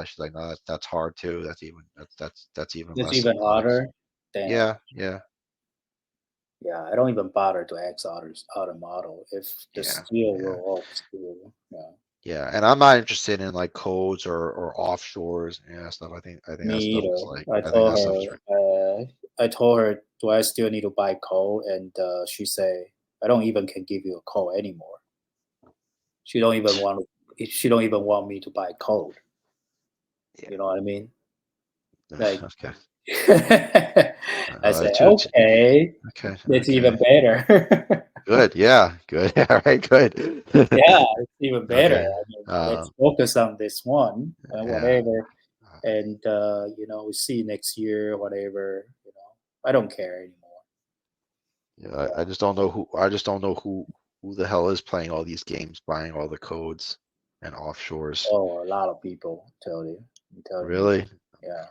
She's like, no, that's hard too. That's even It's less even complex. harder. Damn. Yeah, yeah, Yeah, I don't even bother to ask other model if the yeah, steel yeah. will hold steel. Yeah. Yeah, and I'm not interested in like codes or offshores and stuff. I think Me that stuff either. is like I I think told that stuff's her. I told her, do I still need to buy coal? And she say, I don't even can give you a coal anymore. She don't even want. She don't even want me to buy coal. yeah. You know what I mean? Like, Okay. I said, Two, okay, okay, that's okay. even better. Good. Yeah. Good. All right. Good. Yeah, it's even better. Okay. I mean, Uh, let's focus on this one and yeah. whatever. And we see next year, whatever. I don't care anymore. Yeah. Yeah. I just don't know who. I just don't know who the hell is playing all these games, buying all the codes and offshores. Oh, a lot of people tell you. I'm telling you. Really? Yeah,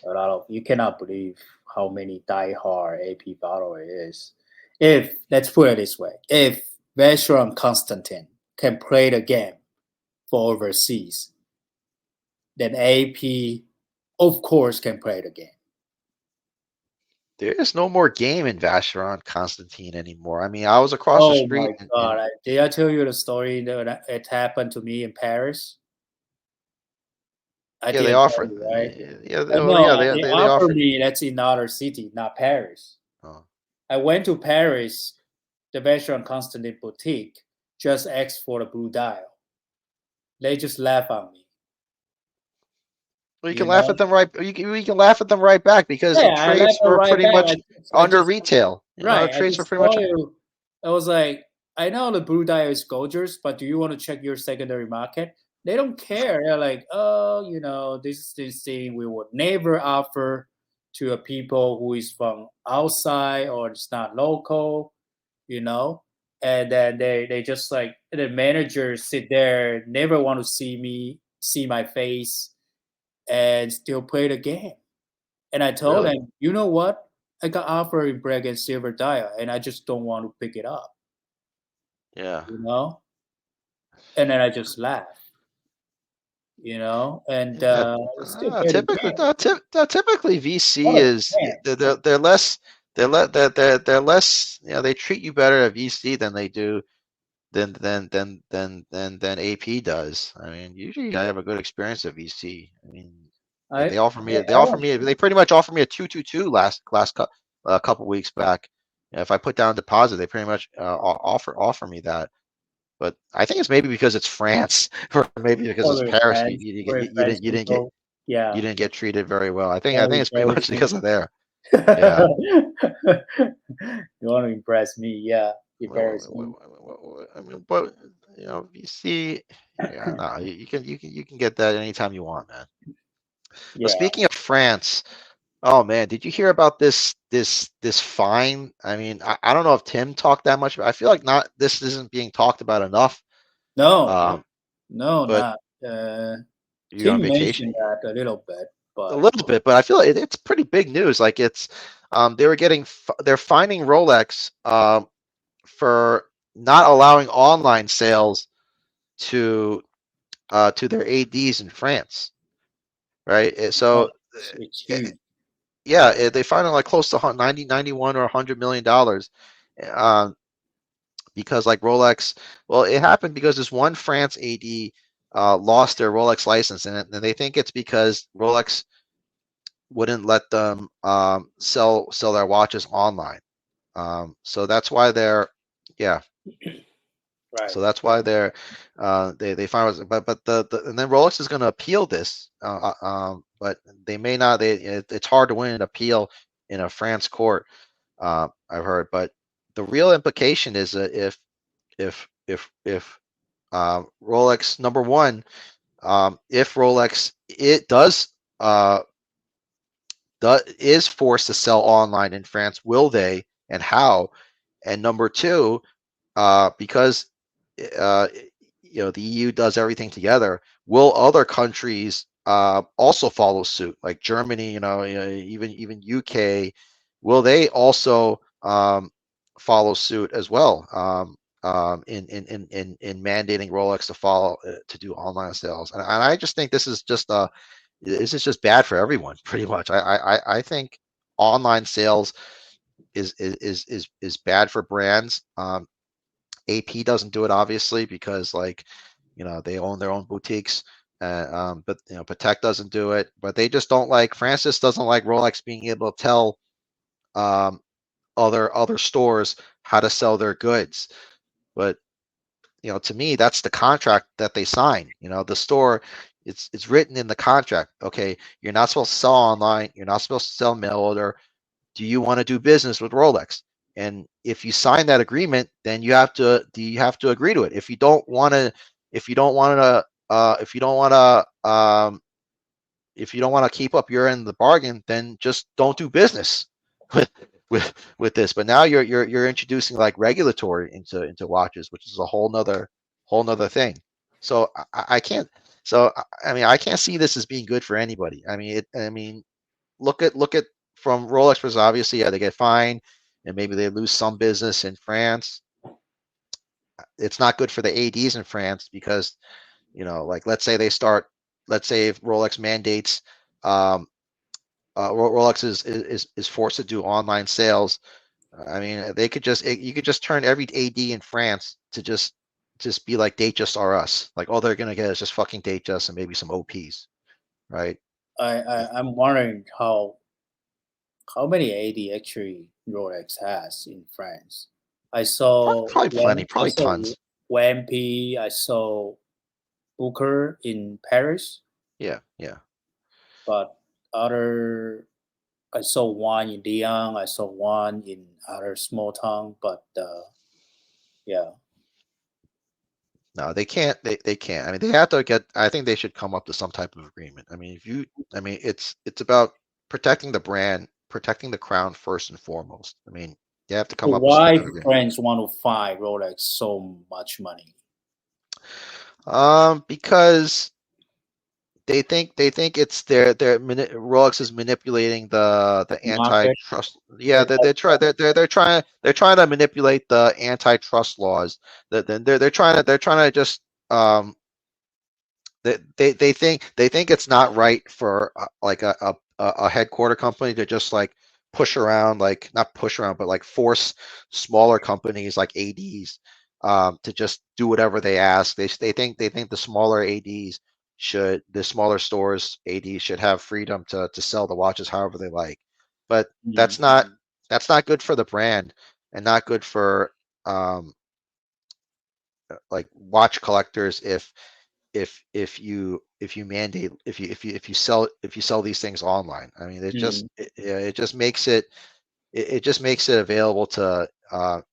a lot of you cannot believe how many die-hard AP follower is. If let's put it this way, if Veteran Constantine can play the game for overseas, then AP, of course, can play the game. There is no more game in Vacheron Constantine anymore. I mean, I was across the Oh street my and god! Did I tell you the story that it happened to me in Paris? I yeah, they didn't tell offer. you, right? Yeah, well, No, yeah, they they offered offer. me that's in another city, not Paris. Oh. I went to Paris, the Vacheron Constantine boutique, just asked for the blue dial. They just laugh on me, Well, you you can laugh know? at them right. You can laugh at them right back because Yeah, it I laughed trades for right pretty back. much I under just retail. right. It I trades for just pretty much. told you. I was like, I know the blue dial is gorgeous, but do you want to check your secondary market? They don't care. They're like, oh, this is this thing we would never offer to a people who is from outside or it's not local, you know. And then they just like the managers sit there, never want to see me, see my face, and still play the game. And I told Really? them, you know what? I got offered in Bragg and Silver Dia, and I just don't want to pick it up, Yeah. you know? And then I just laugh, and Yeah. still play the game. Typically What VC a is chance. they're less they're less. They treat you better at VC than they do than AP does. I mean, usually I have a good experience at VC. I mean, I, they I offer don't, me they pretty much offered me a 222 a couple weeks back. If I put down a deposit, they pretty much offer me that. But I think it's maybe because it's France, or maybe because it's Probably Paris. French, probably You French didn't people. you Yeah, didn't get treated very well. I think probably it's pretty very much simple. because of there. You Yeah. want to impress me? Yeah, embarrass me. I mean, but VC, yeah, no, you can get that anytime you want, man. But Yeah. speaking of France, oh man, did you hear about this fine? I mean, I don't know if Tim talked that much, but I feel like not this isn't being talked about enough. No, Um, no, but not. you're Tim on vacation mentioned that a little bit, a but little bit, but I feel like it's pretty big news. Like they were they're finding Rolex for not allowing online sales to to their ADs in France, right? oh, So it's uh, huge. yeah, they found it like close to 90, 91 or $100 million. Um, because like Rolex, well, it happened because this one France AD lost their Rolex license, and they think it's because Rolex wouldn't let them sell their watches online. So that's why yeah. Right. So that's why they found, but and then Rolex is going to appeal this, but they may not. It's hard to win an appeal in a France court. I've heard, but the real implication is that if Rolex number one, if Rolex it is forced to sell online in France, will they and how? And number two, because uh, the EU does everything together, will other countries also follow suit, like Germany, even UK, will they also follow suit as well? in mandating Rolex to follow to do online sales, and I just think this is just bad for everyone, pretty much. I think online sales is bad for brands. AP doesn't do it obviously because like they own their own boutiques. But Patek doesn't do it. But they just don't like Francis doesn't like Rolex being able to tell um, other stores how to sell their goods. But to me, that's the contract that they sign. The store, it's written in the contract. Okay, you're not supposed to sell online. You're not supposed to sell mail order. Do you want to do business with Rolex? And if you sign that agreement, then you have to agree to it. If you don't want to, if you don't want to, if you don't want to, if you don't want to keep up your end of the bargain, then just don't do business with with this. But now you're introducing like regulatory into watches, which is a whole nother thing. So I can't. So I mean, I can't see this as being good for anybody. I mean, look at from Rolex was obviously yeah they get fined and maybe they lose some business in France. It's not good for the ADs in France because like let's say if Rolex mandates Rolex is forced to do online sales. I mean, you could just turn every AD in France to just be like Datejust R Us. Like all they're gonna get is just fucking Datejust and maybe some OPs, right? I'm wondering how many AD actually Rolex has in France. Probably plenty, I probably saw tons. WMP, I saw Booker in Paris, Yeah, yeah. but other I saw one in Lyon, I saw one in other small town, but yeah, No, they can't. They can't. I mean, they have to get. I think they should come up to some type of agreement. I mean, if you, I mean, it's about protecting the brand, protecting the crown first and foremost. I mean, they have to so come up with some why kind of agreement. France want to find Rolex so much money? Because they think it's Rolex is manipulating the Market, antitrust. Yeah, they're trying to manipulate the antitrust laws. They're trying to just um they think it's not right for like a headquarter company to just like push around like not push around but like force smaller companies like ads to just do whatever they ask. They think the smaller stores ads should have freedom to sell the watches however they like, but mm, that's not good for the brand and not good for um like watch collectors if you mandate if you sell these things online. I mean, mm, it just makes it just makes it available to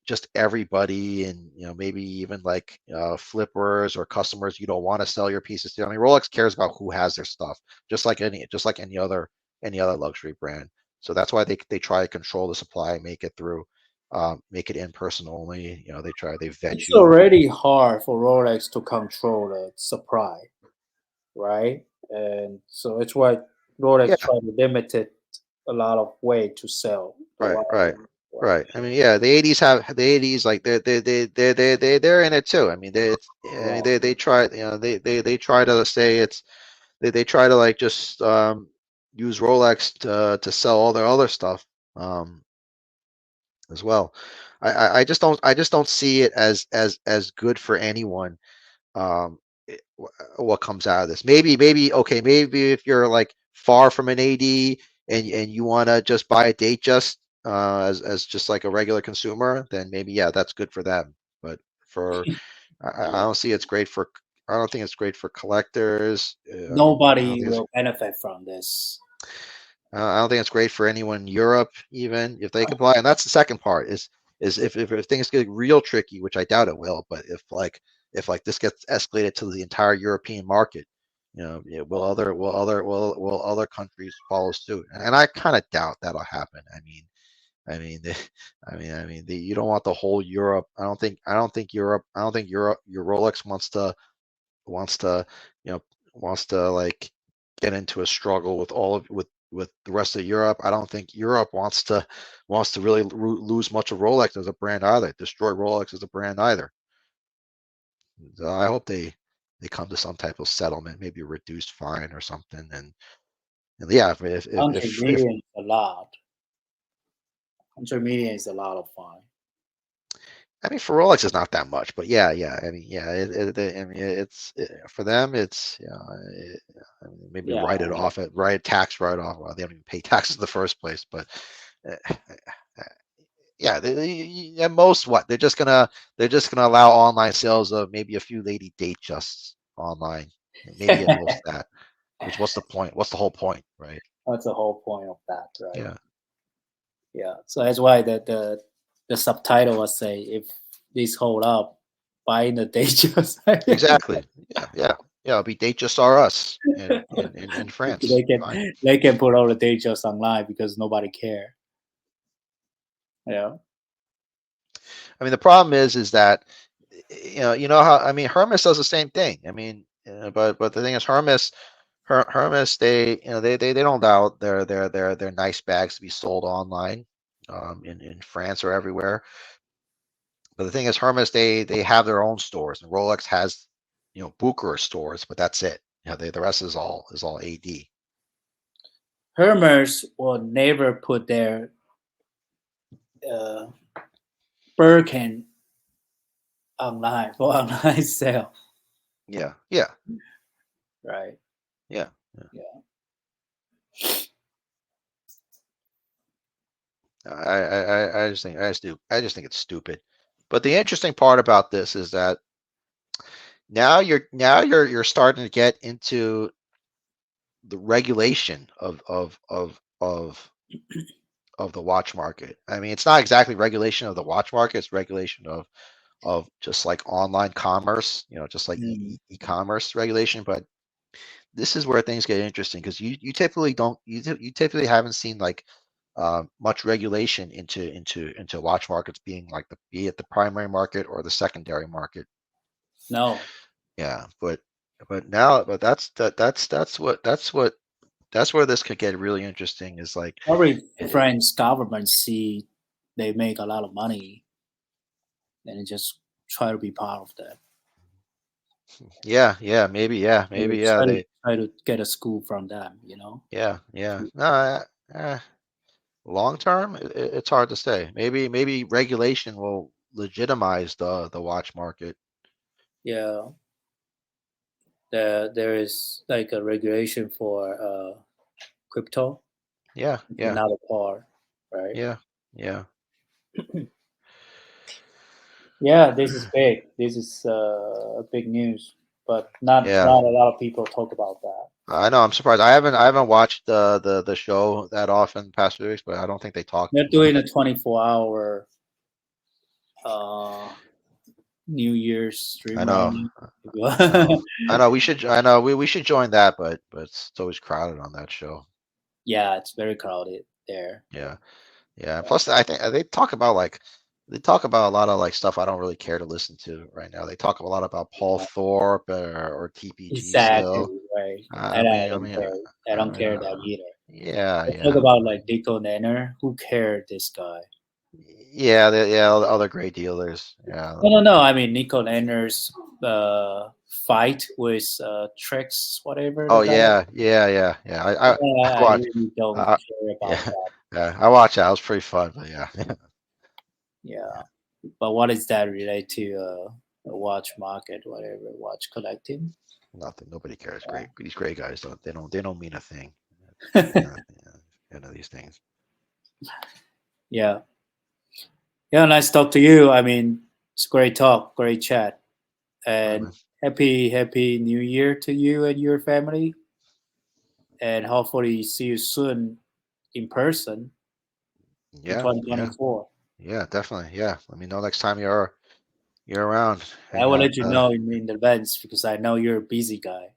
just everybody, and maybe even like flippers or customers you don't want to sell your pieces to. I mean, Rolex cares about who has their stuff, just like any other luxury brand. So that's why they try to control the supply, make it in person only. They vet it's you. already hard for Rolex to control the supply, right? And so it's why Yeah, Rolex try to limit it a lot of way to sell the right, watch. right, Right. right. I mean, yeah, the '80s like they're in it too. I mean, I mean Right. they try they try to say they try to like just use Rolex to sell all their other stuff um as well. I just don't see it as good for anyone. Um, what comes out of this? Maybe okay, maybe if you're like far from an AD and you want to just buy a date just as just like a regular consumer, then maybe yeah, that's good for them. But for I don't see it's great for I don't think it's great for collectors. I don't Nobody think it's will benefit from this. I don't think it's great for anyone in Europe, even if they comply. And that's the second part is if things get real tricky, which I doubt it will, but if like this gets escalated to the entire European market, yeah, will other countries follow suit? And I kind of doubt that'll happen. I mean, the, you don't want the whole Europe. I don't think Europe, your Rolex wants to, you know, wants to like get into a struggle with with the rest of Europe. I don't think Europe wants to really lose much of Rolex as a brand either. Destroy Rolex as a brand either. So I hope they come to some type of settlement, maybe a reduced fine or something. And yeah, Hundred million is a lot. 100 million is a lot of fine. I mean, for Rolex, it's not that much, but yeah, yeah. I mean, yeah. I mean, for them, it's I mean, maybe Yeah, write it off at write tax write off. Well, they don't even pay taxes in the first place, but uh, uh, yeah, at most what they're just gonna allow online sales of maybe a few lady date justs online, maybe at most that. Which what's the point? What's the whole point, right? that's the whole point of that, right? Yeah, Yeah. So that's why the subtitle was say if this hold up, buying the dangerous. exactly. Yeah, yeah, yeah. It'll be date just are us in France. they can Fine. they can put all the dangerous online because nobody care. Yeah. I mean, the problem is that you know how I mean Hermes does the same thing. I mean, but the thing is Hermes they don't allow their nice bags to be sold online in France or everywhere. But the thing is Hermes they have their own stores and Rolex has Bucharest stores, but that's it. The rest is all AD. Hermes will never put their uh, Birkin online for online sale, Yeah, yeah, right? yeah. Yeah. Yeah. I just think it's stupid. But the interesting part about this is that now you're starting to get into the regulation of the watch market. I mean, it's not exactly regulation of the watch market; it's regulation of just like online commerce, just like Mm. e-commerce regulation. But this is where things get interesting because you typically don't you typically haven't seen like much regulation into watch markets being like be it the primary market or the secondary market. No, Yeah, but that's where this could get really interesting is like probably eh, French government see they make a lot of money and just try to be part of that. maybe yeah Try to get a school from them. yeah no long term it's hard to say. Maybe regulation will legitimize the watch market. Yeah, there is like a regulation for crypto. Yeah, It's yeah, another part, right? yeah, yeah, Yeah, this is big. This is big news, but not yeah. not a lot of people talk about that. I know. I'm surprised. I haven't watched the show that often past few weeks, but I don't think they talk They're doing much. a 24-hour uh, New Year's stream I right know. now. If I know. you- I know. I know. We should join that, but it's always crowded on that show. yeah, it's very crowded there. Yeah. Yeah. Plus, I think they talk about a lot of like stuff I don't really care to listen to right now. They talk a lot about Paul Yeah, Thorpe or TPG exactly still. right. I And I mean, I don't mean, care. I don't care that either. yeah, I talk yeah, about like Nico Nanner. Who cared this guy? yeah, all the other great dealers. Yeah. No, no, no. I mean Nico Nanner's fight with Tricks, whatever the Oh guy. yeah, yeah, yeah, yeah. I I watch. really don't Uh, care about yeah, that. yeah. I watch that. It was pretty fun, but yeah, Yeah, but what is that related to the watch market, whatever watch collecting? nothing. Nobody cares. Yeah. Great. These great guys they don't mean a thing. Yeah, these things. Yeah, yeah. Nice to talk to you. I mean, it's great talk, great chat, All right, and man. happy New Year to you and your family, and hopefully see you soon in person in Yeah, yeah, 2024. yeah. Definitely. Yeah. Let me know next time you're around. I Hang will out. let you know in advance because I know you're a busy guy.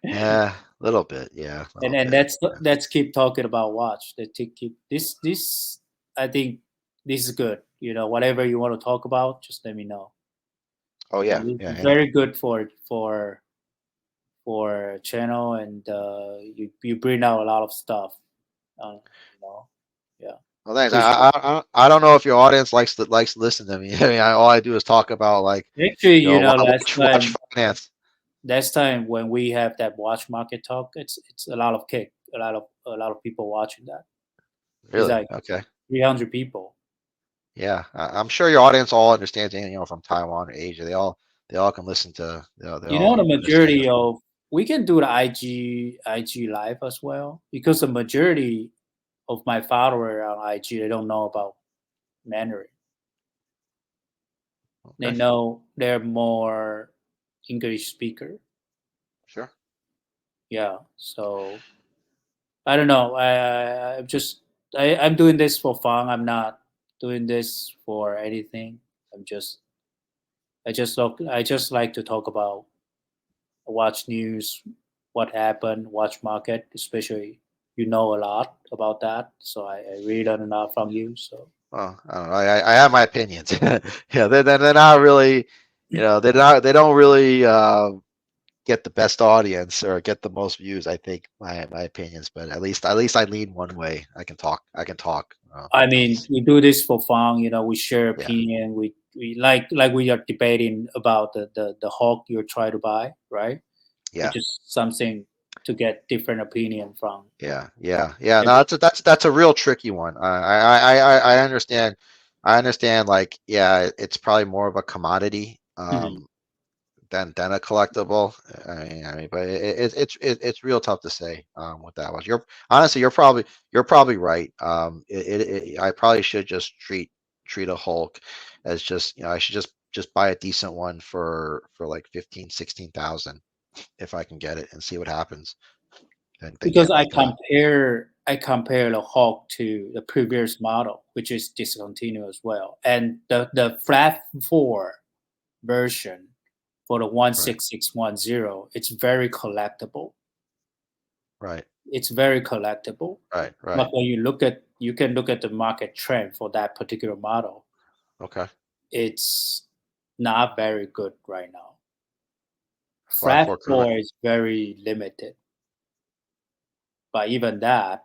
Yeah, a little bit. Yeah, a and little and bit. let's keep talking about watch. Let's keep this. I think this is good. Whatever you want to talk about, just let me know. Oh yeah, This yeah. is very good for channel, and you bring out a lot of stuff. You know, yeah. Well, thanks. for sure. I don't know if your audience likes to listen to me. I mean, all I do is talk about like Actually, watch finance. last time when we have that watch market talk, it's a lot of kick, a lot of people watching that. It's Really? like Okay. 300 people. Yeah, I'm sure your audience all understands. From Taiwan or Asia, they all can listen to. They You know, the all understand majority it. of we can do the IG live as well because the majority of my follower on IG they don't know about Mandarin. They Okay, know they're more English speaker. sure. Yeah, so I don't know. I'm just I'm doing this for fun. I'm not doing this for anything. I'm just I just like to talk about watch news, what happened, watch market, especially you know a lot about that. So I really learn a lot from you. So Well, I don't know. I have my opinions. Yeah, they're not really, they don't really get the best audience or get the most views. I think my opinions, but at least I lean one way. I can talk. I At mean, least, we do this for fun. You know, we share yeah, opinion. We like we are debating about the hawk you're trying to buy, right? yeah. Which is something to get different opinion from. Yeah. No, that's a real tricky one. I understand. I understand. Like, yeah, it's probably more of a commodity Mhm. than a collectible. But it's real tough to say what that was. You're honestly, you're probably right. I probably should just treat a Hulk as just I should just buy a decent one for like 15, 16,000 if I can get it and see what happens. And then Because get like a I compare the Hawk to the previous model, which is discontinued as well, and the flat four version for the one right. six six one zero, it's very collectible. Right, It's very collectible. right, But right. when you can look at the market trend for that particular model. Okay. It's not very good right now. Flat Flat four current four is very limited, but even that,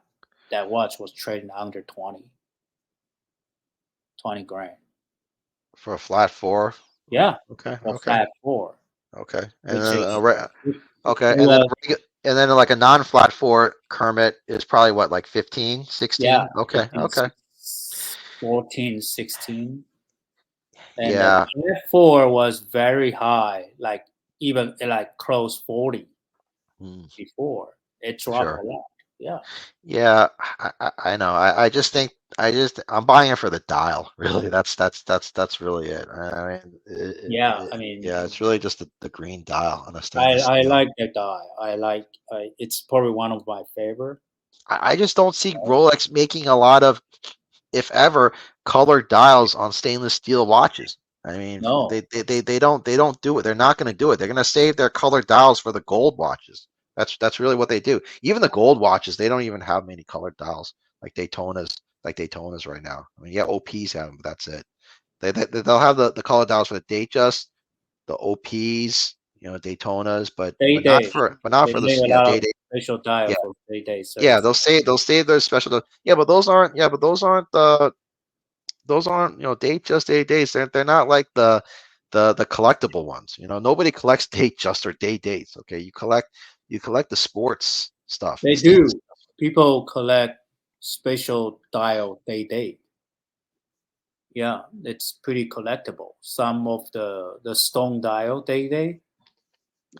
that watch was trading under 20 grand. for a flat four. Yeah, Okay, for okay, flat four, okay. And which then is okay, it and then was like a non-flat four Kermit is probably what, like 15, yeah 16? Okay, 15, okay. 14, 16, and the Yeah. flat four was very high, like even like close 40 Mm, before. It dropped a sure. lot. Yeah, Yeah, I know. I just think I'm buying it for the dial. Really, that's really it. I mean, yeah. I mean, yeah, it's really just the green dial on a stainless I steel. like that die. It's probably one of my favorite. I just don't see Rolex making a lot of, if ever, colored dials on stainless steel watches. I mean, No, they don't do it. They're not going to do it. They're going to save their colored dials for the gold watches. That's really what they do. Even the gold watches, they don't even have many colored dials like Daytonas right now. I mean, yeah, OPs have them, but that's it. They'll have the colored dials for the Datejust, the OPs, Daytonas, they but not they for made this, a lot of day. special dial Yeah, for day yeah, service. they'll save those special. Yeah, but those aren't date just day dates. They're not like the collectible ones. Nobody collects date just or day dates. Okay, you collect the sports stuff, the They stainless. do. People collect special dial day. Yeah, it's pretty collectible. Some of the stone dial day,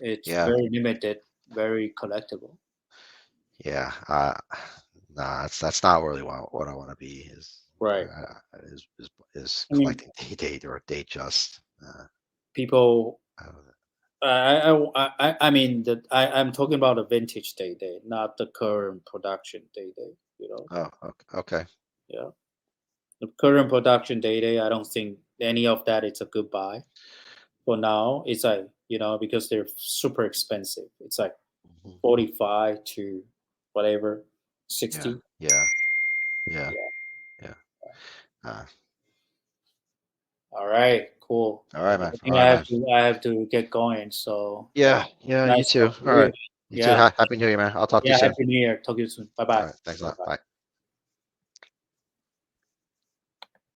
it's Yeah, very limited, very collectible. yeah. Nah, that's not really what I want to be. Right. Uh, is I mean, collecting day date or date just. people. I don't know. I mean that I'm talking about the vintage day, not the current production day. You know. Oh, okay. Yeah. The current production day, I don't think any of that is a good buy. For now, it's like, because they're super expensive. It's like Mhm. 45 to whatever, Yeah, 60. yeah, yeah, Yeah. yeah. Uh, All right, cool. all right, man. I All think right, man. I have to get going. So Yeah. You nice too. talking All to right. you. You too. Yeah. Happy New Year, man. I'll talk to you Yeah. soon. Happy New Year. Talk to you soon. Bye All bye. right. Thanks a Bye lot. bye. Bye.